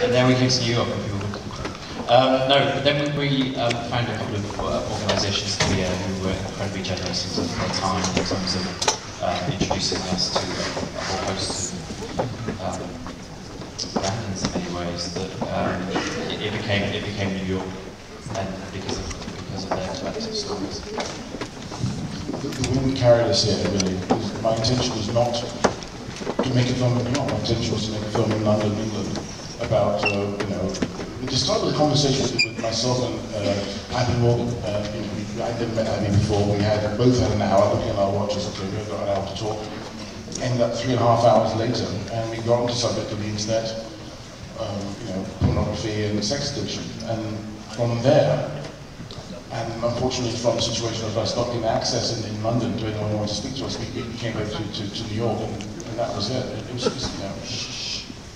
And then we came to New York and people no, but then we found a couple of organisations here who were incredibly generous in terms of their time, in terms of introducing us to a whole host of brands in many ways, that it became New York, and because of their collective stories. The wind carried us here, really. My intention was not to make a film in New York. My intention was to make a film in London, England, about, we just started with a conversation with myself and Abby Morgan. I'd never met Abby before. We both had an hour looking at our watches. Okay, we've got an hour to talk. Ended up 3.5 hours later, and we got into the subject of the internet, pornography and sex addiction. And from there, and unfortunately from the situation of us not getting access in London to anyone who wanted to speak to us, we came over to New York, and that was it. It was just,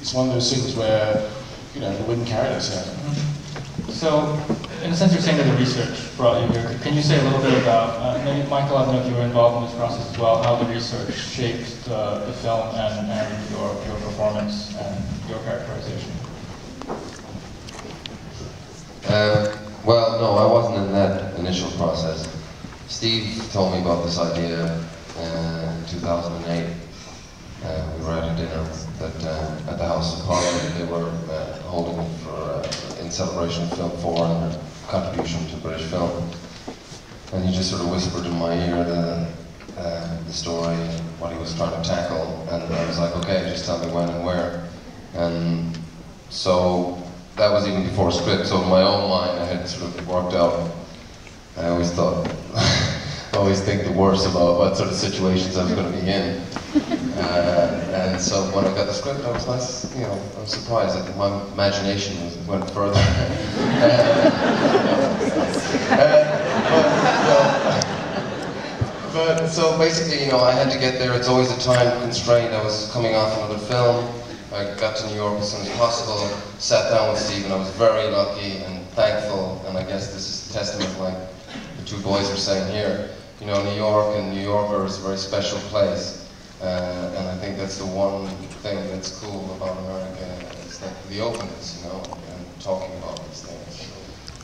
it's one of those things where, the wind carried us here. So, in a sense, you're saying that the research brought you here. Can you say a little bit about, maybe Michael, I don't know if you were involved in this process as well, how the research shaped the film and your performance and your characterization? Well, no, I wasn't in that initial process. Steve told me about this idea in 2008. We were at a dinner at the House of Parliament. They were holding it in celebration of Film 4 and their contribution to British film. And he just sort of whispered in my ear the story and what he was trying to tackle. And I was like, okay, just tell me when and where. And so that was even before script. So in my own mind, I had sort of worked out. I always thought, I always think the worst about what sort of situations I was going to be in. And so when I got the script, I was nice, I was surprised that my imagination went further. But so basically, I had to get there. It's always a time constraint. I was coming off another film. I got to New York as soon as possible, sat down with Steve, and I was very lucky and thankful. And I guess this is a testament, like the two boys are saying here. New York and New Yorker is a very special place. And I think that's the one thing that's cool about America, is that the openness, and talking about these things.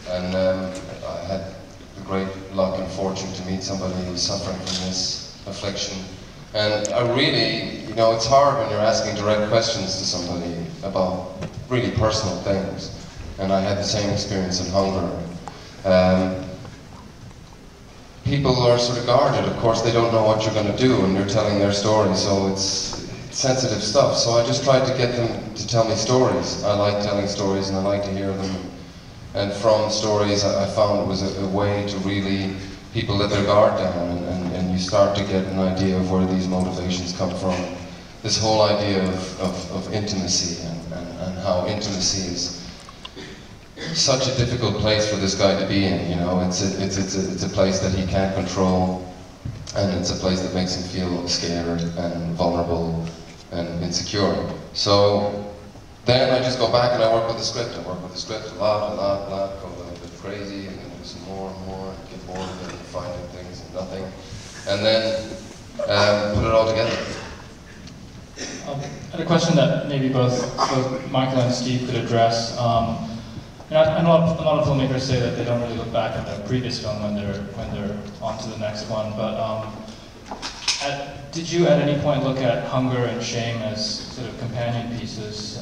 And I had the great luck and fortune to meet somebody who's suffering from this affliction. And I really, it's hard when you're asking direct questions to somebody about really personal things. And I had the same experience in hunger. People are sort of guarded. Of course, they don't know what you're going to do, and you're telling their story, so it's sensitive stuff. So I just tried to get them to tell me stories. I like telling stories, and I like to hear them. And from stories, I found it was a way to really, people let their guard down, and you start to get an idea of where these motivations come from. This whole idea of intimacy, and how intimacy is such a difficult place for this guy to be in. It's a place that he can't control, and it's a place that makes him feel scared and vulnerable and insecure. So then I just go back and I work with the script. I work with the script a lot, go a little bit crazy, and then do some more and more, and get bored of it and finding things and nothing, and then put it all together. I had a question that maybe both Michael and Steve could address. I know a lot of filmmakers say that they don't really look back at their previous film when they're on to the next one, but did you at any point look at Hunger and Shame as sort of companion pieces?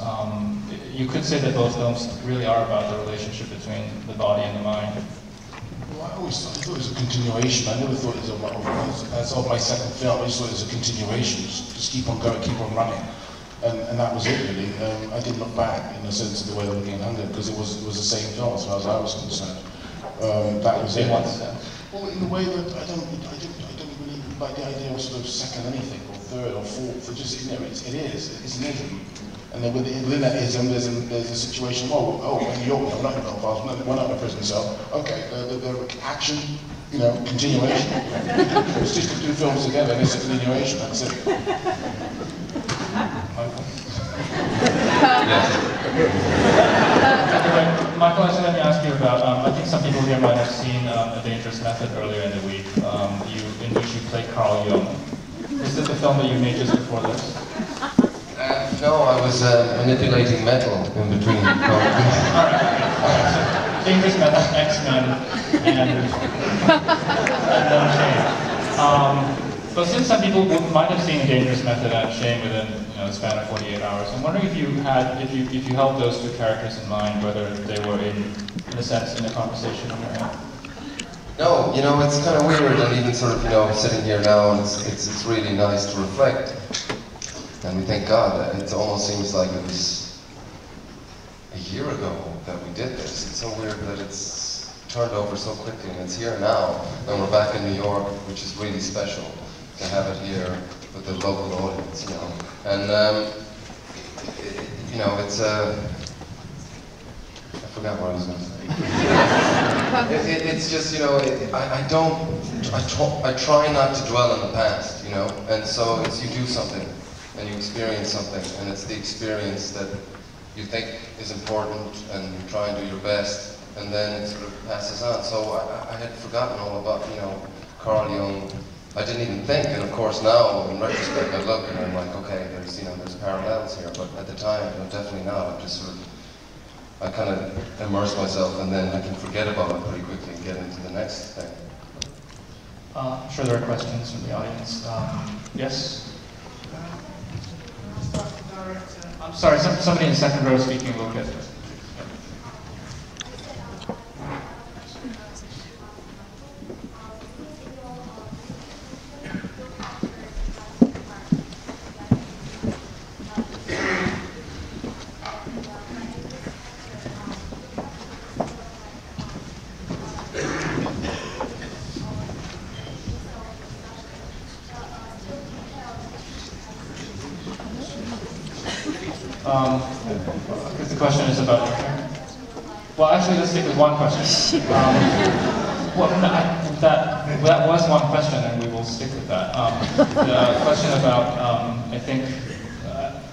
You could say that both films really are about the relationship between the body and the mind. Well, I always thought it was a continuation. I never thought it was as of my second film. I just thought it was a continuation, just keep on going, keep on running. And that was it, really. I didn't look back in the sense of the way they were looking at Hunger, because it was the same film as far as I was concerned. That was it. Well, in the way that I don't really like the idea of sort of second anything, or third, or fourth. It just, it is. It's an ism. And then within that ism, there's a situation. And you're not in Belfast. We're not in a prison cell. Okay, the action, continuation. It's just the two films together, and it's a continuation. That's it. Michael, actually, let me ask you about, I think some people here might have seen A Dangerous Method earlier in the week, in which you played Carl Jung. Is this the film that you made just before this? No, I was manipulating metal in between. Dangerous Method, X-Men, and Unchained. But since some people might have seen Dangerous Method and Unchained within the span of 48 hours, I'm wondering if you held those two characters in mind, whether they were in a sense, in a conversation on your own. No, it's kind of weird, and even sort of, sitting here now, and it's really nice to reflect. And we thank God, it almost seems like it was a year ago that we did this. It's so weird that it's turned over so quickly, and it's here now, and we're back in New York, which is really special to have it here with the local audience, And, it's I forgot what I was going to say. It's just, I try not to dwell on the past, and so it's you do something, and you experience something, and it's the experience that you think is important, and you try and do your best, and then it sort of passes on. So I had forgotten all about, Carl Jung. I didn't even think, and of course now, in retrospect, I look and I'm like, okay, there's parallels here, but at the time, definitely not. I'm just sort of, I kind of immerse myself, and then I can forget about it pretty quickly and get into the next thing. I'm sure there are questions from the audience. Yes? I'm sorry, somebody in the second row speaking a little bit. Because the question is about... Well, actually, let's stick with one question. That was one question, and we will stick with that. The question about, I think,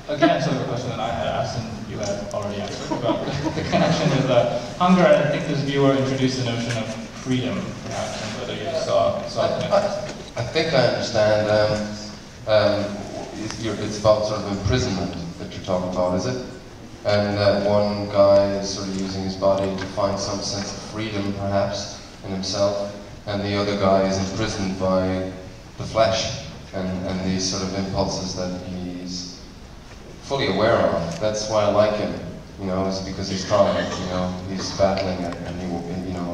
again, sort of a question that I had asked and you had already answered, about the connection with hunger. I think this viewer introduced the notion of freedom, perhaps, and whether you saw it. I think I understand. It's about sort of imprisonment that you're talking about, is it? And one guy is sort of using his body to find some sense of freedom, perhaps, in himself, and the other guy is imprisoned by the flesh and these sort of impulses that he's fully aware of. That's why I like him, it's because he's trying, he's battling it, and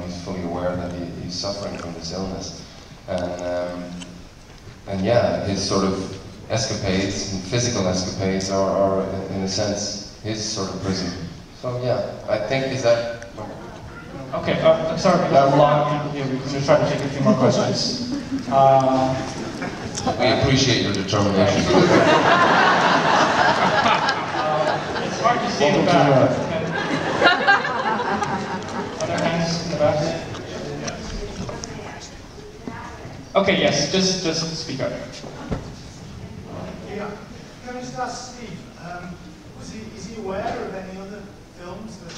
he's fully aware that he's suffering from this illness. And yeah, his sort of escapades, and physical escapades, are in a sense his sort of prison. So yeah, I think, is that... Okay, sorry, we got a long... We're going to try to take a few more questions. We appreciate your determination. It's hard to see in the back. Other hands in the back? Okay, yes, just speak up. Yeah, can I just ask Steve, is he aware of any other films that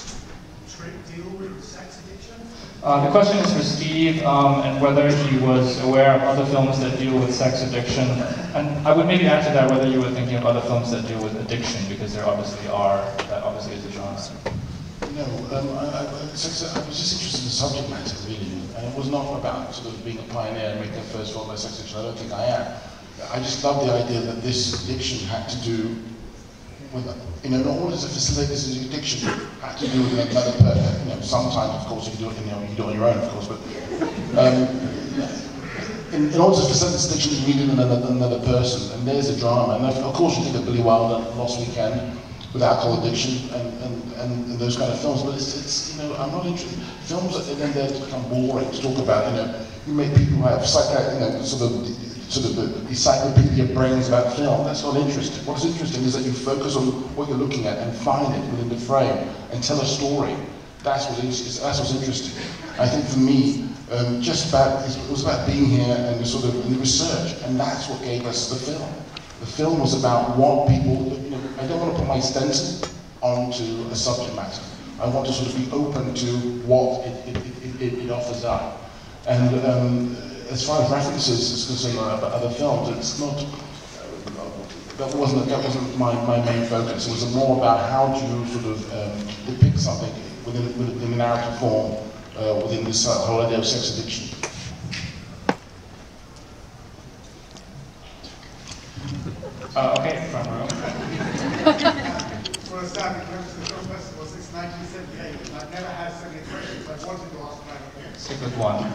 deal with sex addiction? The question is for Steve, and whether he was aware of other films that deal with sex addiction. And I would maybe answer that whether you were thinking of other films that deal with addiction, because there obviously are, that obviously is a genre. No, I was just interested in the subject matter, really. And it was not about sort of being a pioneer and making the first film about sex addiction. I don't think I am. I just love the idea that this addiction had to do with, in order to facilitate this addiction, had to do with another person. Sometimes, of course, you do it, you do it on your own, of course, but in order to facilitate this addiction, you needed another person, and there's a drama. And of course, you think of Billy Wilder, Lost Weekend, with alcohol addiction, and those kind of films. But it's I'm not interested. Films that then they become boring to talk about. You make people who have sort of the encyclopedia brains about film. That's not interesting. What's interesting is that you focus on what you're looking at and find it within the frame and tell a story. That's what's interesting. I think for me, it was about being here and the research, and that's what gave us the film. The film was about what people. I don't want to put my stencil onto a subject matter. I want to sort of be open to what it offers up. And as far as references is concerned about other films, it's not. that wasn't my main focus. It was more about how do you sort of depict something within a narrative form within this whole idea of sex addiction. Okay, front row. For a start, the premise of the film festival since 1978, and I've never had so many questions I wanted to ask about it. Stick with one.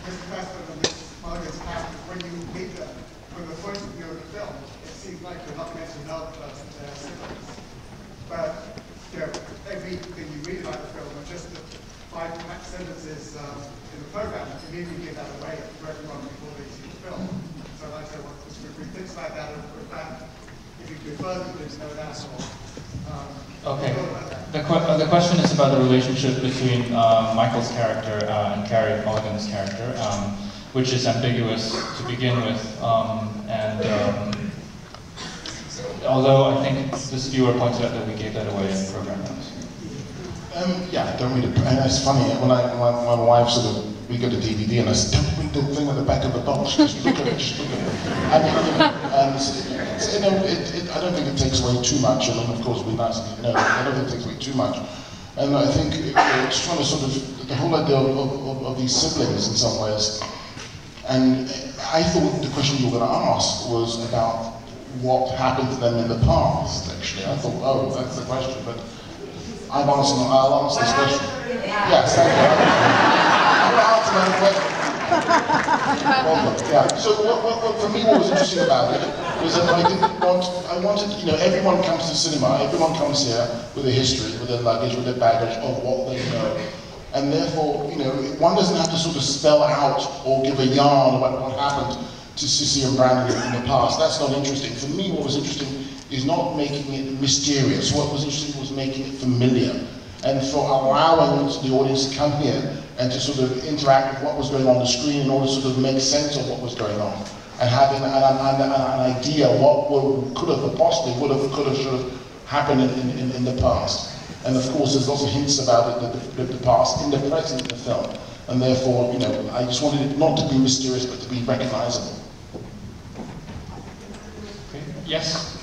Mr. Fassbender and Miss Mulligan's characters, when you meet them from the point of view of the film, it seems like you're not meant to know their siblings. But everything you read about the film, and just the 5 sentences in the program, you can immediately give that away to everyone before they see the film. So I'd like to say what Mr. McQueen thinks about that, and if you could further please know that, or okay. The question is about the relationship between Michael's character and Carey Mulligan's character, which is ambiguous to begin with, although I think this viewer pointed out that we gave that away in the program notes. Yeah, I don't read it. And it's funny, when my wife sort of, we go to DVD and I said, don't read the thing at the back of the box, just look at it, just look at it. I mean, I don't think it takes away too much, and of course, it'd be nice if you know, I don't think it takes away too much. And I think it's trying to sort of, the whole idea of these siblings in some ways, and I thought the question you were going to ask was about what happened to them in the past, actually. I thought, oh, that's the question, but I'll answer this question. Yes, thank you. I'm going to answer that question. Yeah. So for me, what was interesting about it was that I wanted, you know, everyone comes to the cinema, everyone comes here with a history, with their luggage, with their baggage of what they know. And therefore, you know, one doesn't have to sort of spell out or give a yarn about what happened to Sissy and Brandon in the past. That's not interesting. For me, what was interesting is not making it mysterious. What was interesting was making it familiar, and for allowing the audience to come here and to sort of interact with what was going on the screen in order to sort of make sense of what was going on, and having an idea what could have possibly could have should have happened in the past. And of course, there's lots of hints about it, the past in the present in the film, and therefore, you know, I just wanted it not to be mysterious but to be recognizable. Okay. Yes.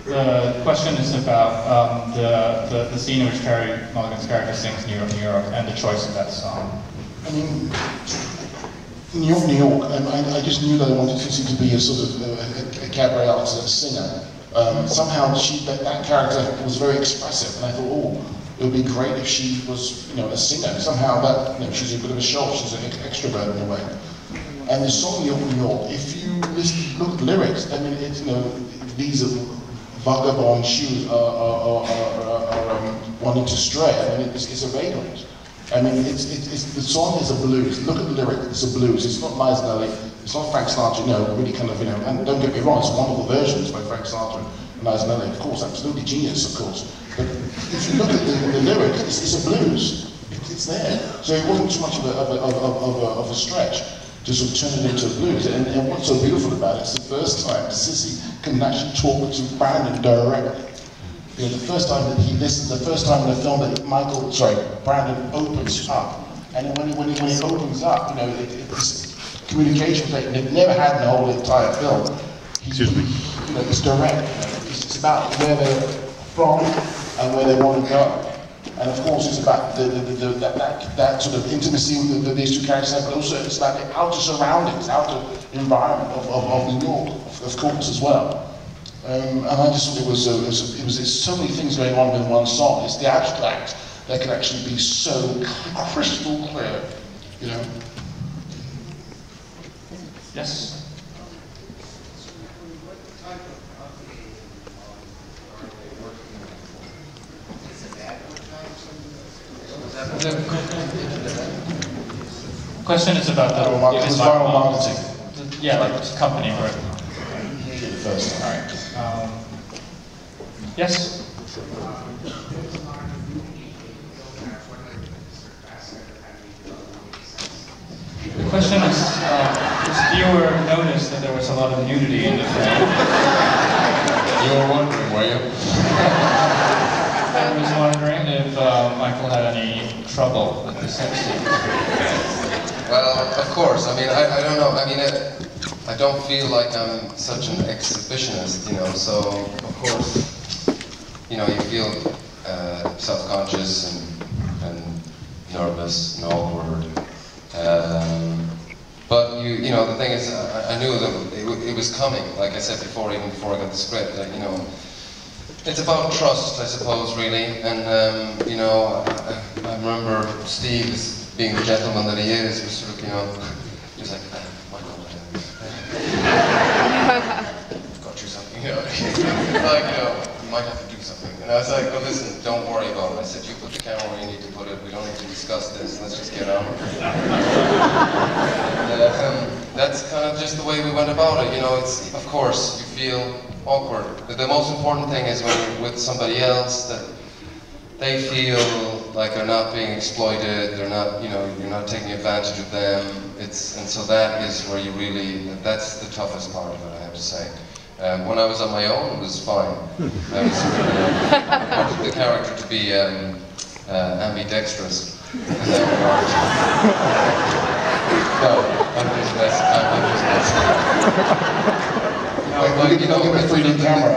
The question is about the scene in which Carey Mulligan's character sings New York, New York, and the choice of that song. I mean, New York, New York, I just knew that I wanted Sissy to be a sort of a cabaret artist, a singer. Somehow that character was very expressive, and I thought, oh, it would be great if she was, you know, a singer. Somehow that, you know, she's a bit of a show, she's an extrovert in a way. And the song New York, New York, if you look at the lyrics, I mean, it's, you know, these are vagabond shoes are wanting to stray. I mean, it's a vagrant. I mean, the song is a blues. Look at the lyric, it's a blues. It's not Liza Minnelli, it's not Frank Sinatra, you know, really kind of, you know, and don't get me wrong, it's wonderful versions by Frank Sinatra and Liza Minnelli, of course, absolutely genius, of course. But if you look at the lyric, it's a blues. It's there. So it wasn't too much of a stretch to sort of turn it into a blues. And what's so beautiful about it is the first time Sissy can actually talk to Brandon directly. You know, the first time that he listened, the first time in the film that Brandon opens up. And when he opens up, you know, this communication that they've never had in the whole entire film. Excuse me. You know, it's direct. You know, it's about where they're from and where they want to go. And of course, it's about that sort of intimacy that these two characters have, but also it's about the outer surroundings, outer environment of New York, of course, as well. And I just thought it was so many things going on in one song. It's the abstract that can actually be so crystal clear, you know. Yes. The question is about the viral marketing. Yeah, like it's company, right? First. All right. Yes. The question is, this viewer noticed that there was a lot of nudity in the film. You were wondering, were you? I was wondering. Michael had any trouble with the sex scenes. Well, of course. I mean, I don't know. I mean, I don't feel like I'm such an exhibitionist, you know. So of course, you know, you feel self-conscious and nervous and awkward. But you know, the thing is, I knew that it was coming. Like I said before, even before I got the script, you know. It's about trust, I suppose, really, and you know, I remember Steve, being the gentleman that he is, was sort of, you know, he was like, Michael, got you something, you know, like, you know, you might have to do something. And I was like, well, listen, don't worry about it. I said, you put the camera where you need to put it. We don't need to discuss this. Let's just get on with it. And that's kind of just the way we went about it. You know, it's, of course, you feel awkward. The most important thing is when you're with somebody else that they feel like they're not being exploited, they're not, you know, you're not taking advantage of them. And so that is where you really, that's the toughest part of it, I have to say. When I was on my own, it was fine. I wanted the character to be ambidextrous. No, I'm just messing. You know, with the 3D camera.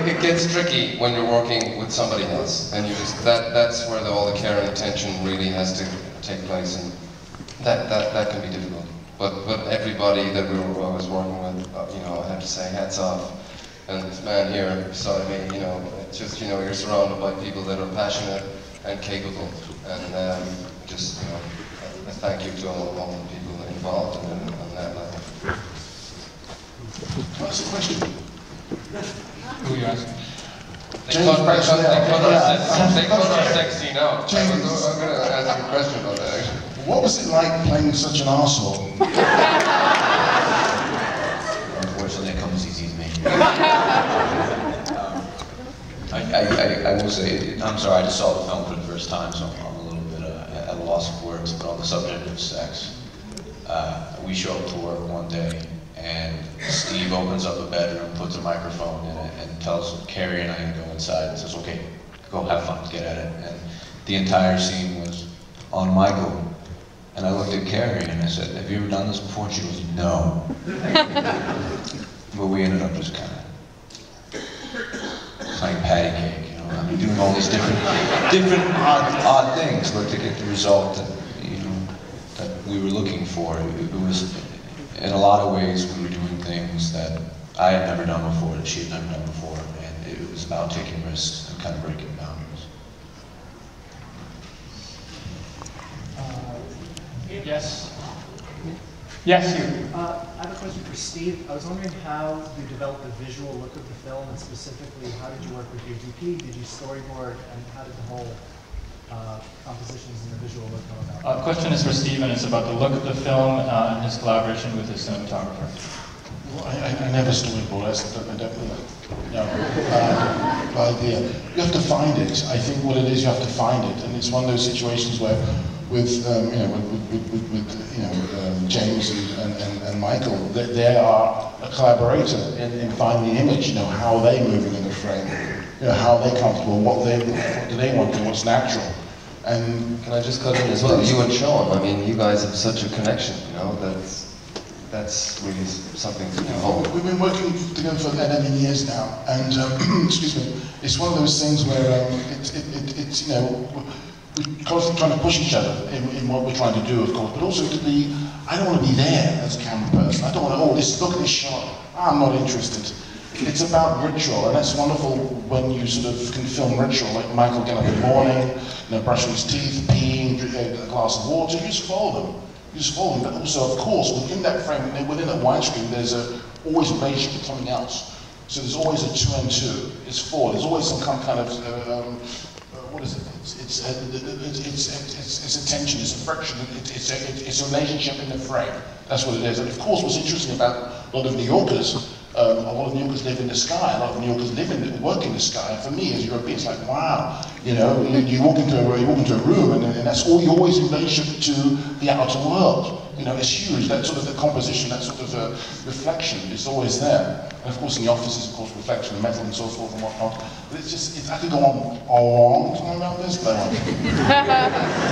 It gets tricky when you're working with somebody else, and you just that's where all the care and attention really has to take place, and that can be difficult. But everybody that I was working with, you know, I have to say hats off. And this man here beside me, you know, it's just, you know, you're surrounded by people that are passionate and capable, and just, you know, a thank you to all the people involved on that level. Can I ask a question? Who are you asking? They cut our sex scene out. I'm going to ask you a question about that, actually. What was it like playing such an arsehole? Unfortunately, it comes easy to me. I will say, I'm sorry, I just saw the film for the first time, so I'm a little bit at a loss of words, but on the subject of sex, we show up to work one day, and Steve opens up a bedroom, puts a microphone in it, and tells Carrie and I to go inside and says, okay, go have fun, get at it. And the entire scene was on Michael. And I looked at Carrie and I said, have you ever done this before? And she goes, no. But we ended up just kind of playing patty cake, you know. I mean, doing all these different odd things, but to get the result that, you know, that we were looking for. It was, in a lot of ways, we were doing things that I had never done before, that she had never done before, and it was about taking risks and kind of breaking boundaries. Yes. Yes, you. I have a question for Steve. I was wondering how you developed the visual look of the film, and specifically, how did you work with your DP? Did you storyboard, and how did the whole compositions and the visual look come about? The question is for Steve, and it's about the look of the film and his collaboration with his cinematographer. Well, I never storyboard. Idea. You have to find it. I think what it is, you have to find it, and it's one of those situations where, with James and Michael, they are a collaborator in finding the image. You know, how are they moving in the frame? You know, how are they comfortable? What do they want to do? What's natural? And can I just cut in as well? You and Sean, I mean, you guys have such a connection. You know, that's really something to behold. We've been working together for 11 years now, and excuse me, it's one of those things where it's you know, we're constantly trying to push each other in what we're trying to do, of course, but also to be, I don't want to be there as a camera person. I don't want to, look at this shot, I'm not interested. It's about ritual, and that's wonderful when you sort of can film ritual, like Michael getting up in the morning, you know, brushing his teeth, peeing, drinking a glass of water. You just follow them. You just follow them. But also, of course, within that frame, within that widescreen, there's always a relationship with something else. So there's always a 2 and 2. It's 4. There's always some kind of what is it? It's a tension. It's a friction. It's a relationship in the frame. That's what it is. And of course, what's interesting about a lot of New Yorkers A lot of New Yorkers live in the sky. A lot of New Yorkers work in the sky. And for me, as Europeans, it's like, wow, you know, you walk into a room, and that's all. You're always in relationship to the outer world. You know, it's huge. That sort of the composition, that sort of reflection is always there. And of course, in the offices, of course, reflection, metal, and so forth, and whatnot. But it's just, I could go on a long time about this, but I won't.